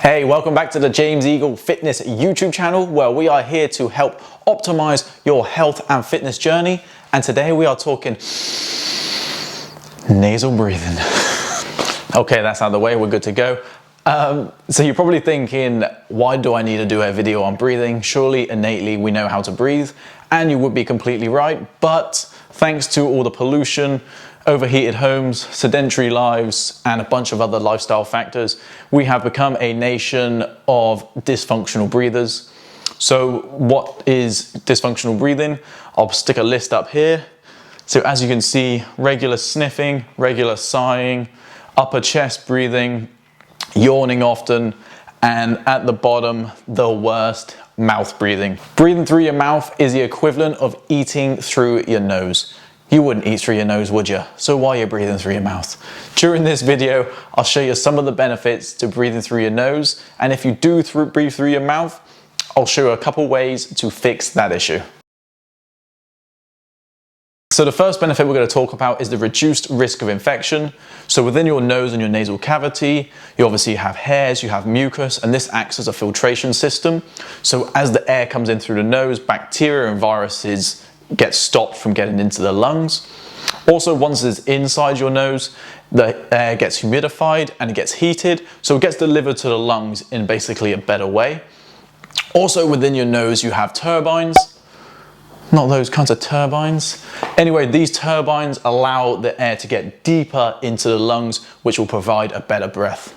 Hey, welcome back to the James Eagle Fitness YouTube channel, where we are here to help optimize your health and fitness journey. And today we are talking nasal breathing. Okay, that's out of the way, we're good to go. So you're probably thinking, why do I need to do a video on breathing? Surely innately we know how to breathe, and you would be completely right. But thanks to all the pollution, overheated homes, sedentary lives, and a bunch of other lifestyle factors, we have become a nation of dysfunctional breathers. So what is dysfunctional breathing? I'll stick a list up here. So as you can see, regular sniffing, regular sighing, upper chest breathing, yawning often, and at the bottom, the worst, mouth breathing. Breathing through your mouth is the equivalent of eating through your nose. You wouldn't eat through your nose, would you? So why are you breathing through your mouth? During this video, I'll show you some of the benefits to breathing through your nose. And if you do breathe through your mouth, I'll show you a couple ways to fix that issue. So the first benefit we're going to talk about is the reduced risk of infection. So within your nose and your nasal cavity, you obviously have hairs, you have mucus, and this acts as a filtration system. So as the air comes in through the nose, bacteria and viruses get stopped from getting into the lungs. Also, once it's inside your nose, the air gets humidified and it gets heated, so it gets delivered to the lungs in basically a better way. Also, within your nose, you have turbines. Not those kinds of turbines. Anyway, these turbines allow the air to get deeper into the lungs, which will provide a better breath.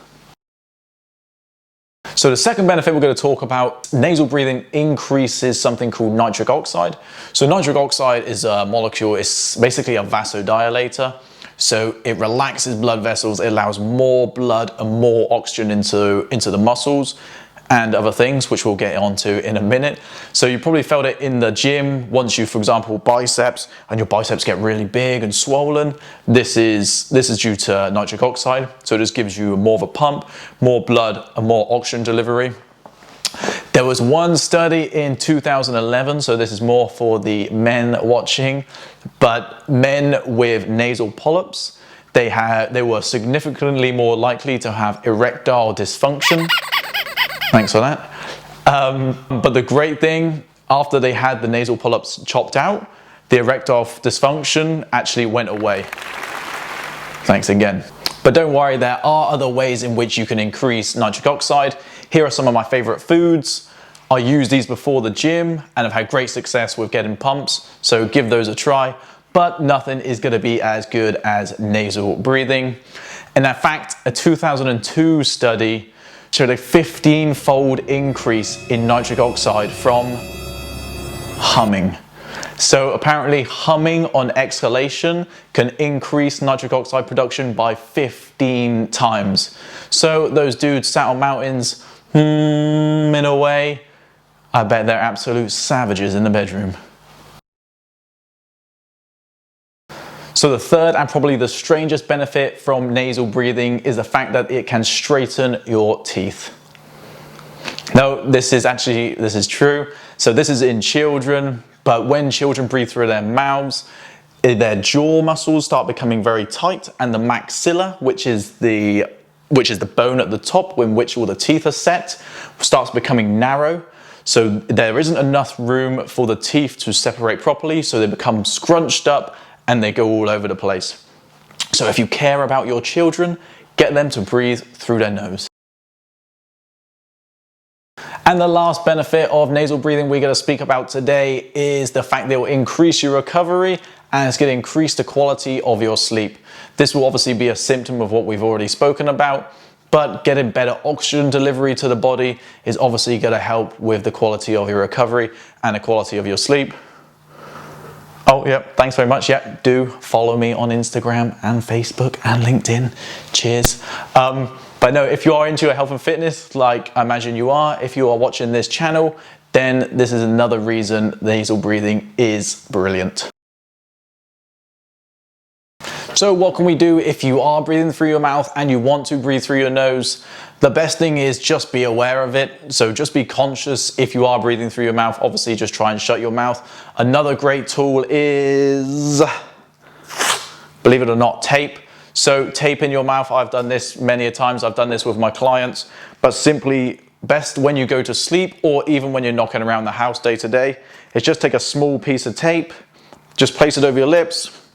So the second benefit we're going to talk about, nasal breathing increases something called nitric oxide. So nitric oxide is a molecule, it's basically a vasodilator. So it relaxes blood vessels, it allows more blood and more oxygen into the muscles and other things, which we'll get onto in a minute. So you probably felt it in the gym once you, for example, biceps, and your biceps get really big and swollen. This is due to nitric oxide. So it just gives you more of a pump, more blood and more oxygen delivery. There was one study in 2011, so this is more for the men watching, but men with nasal polyps, they were significantly more likely to have erectile dysfunction. Thanks for that. But the great thing, after they had the nasal polyps chopped out, the erectile dysfunction actually went away. Thanks again. But don't worry, there are other ways in which you can increase nitric oxide. Here are some of my favorite foods. I use these before the gym and have had great success with getting pumps, so give those a try. But nothing is going to be as good as nasal breathing. And in fact, a 2002 study showed a 15-fold increase in nitric oxide from humming. So apparently humming on exhalation can increase nitric oxide production by 15 times. So those dudes sat on mountains, in a way, I bet they're absolute savages in the bedroom. So the third and probably the strangest benefit from nasal breathing is the fact that it can straighten your teeth. No, this is true. So this is in children, but when children breathe through their mouths, their jaw muscles start becoming very tight, and the maxilla, which is the bone at the top in which all the teeth are set, starts becoming narrow. So there isn't enough room for the teeth to separate properly, so they become scrunched up and they go all over the place. So if you care about your children, get them to breathe through their nose. And the last benefit of nasal breathing we're going to speak about today is the fact that it will increase your recovery and it's going to increase the quality of your sleep. This will obviously be a symptom of what we've already spoken about, but getting better oxygen delivery to the body is obviously going to help with the quality of your recovery and the quality of your sleep. Oh, yep, thanks very much. Yeah, do follow me on Instagram and Facebook and LinkedIn. Cheers. But no, if you are into your health and fitness, like I imagine you are, if you are watching this channel, then this is another reason nasal breathing is brilliant. So what can we do if you are breathing through your mouth and you want to breathe through your nose? The best thing is just be aware of it. So just be conscious if you are breathing through your mouth. Obviously, just try and shut your mouth. Another great tool is, believe it or not, tape. So tape in your mouth, I've done this many a times, I've done this with my clients, but simply best when you go to sleep or even when you're knocking around the house day to day, is just take a small piece of tape, just place it over your lips,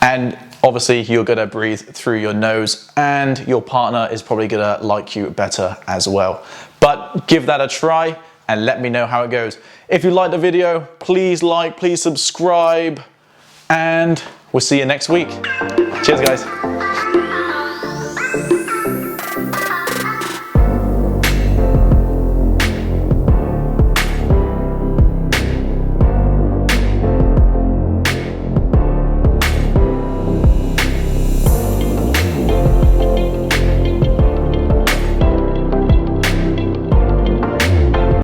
and obviously you're gonna breathe through your nose and your partner is probably gonna like you better as well. But give that a try and let me know how it goes. If you liked the video, please like, please subscribe, and we'll see you next week. Cheers, guys.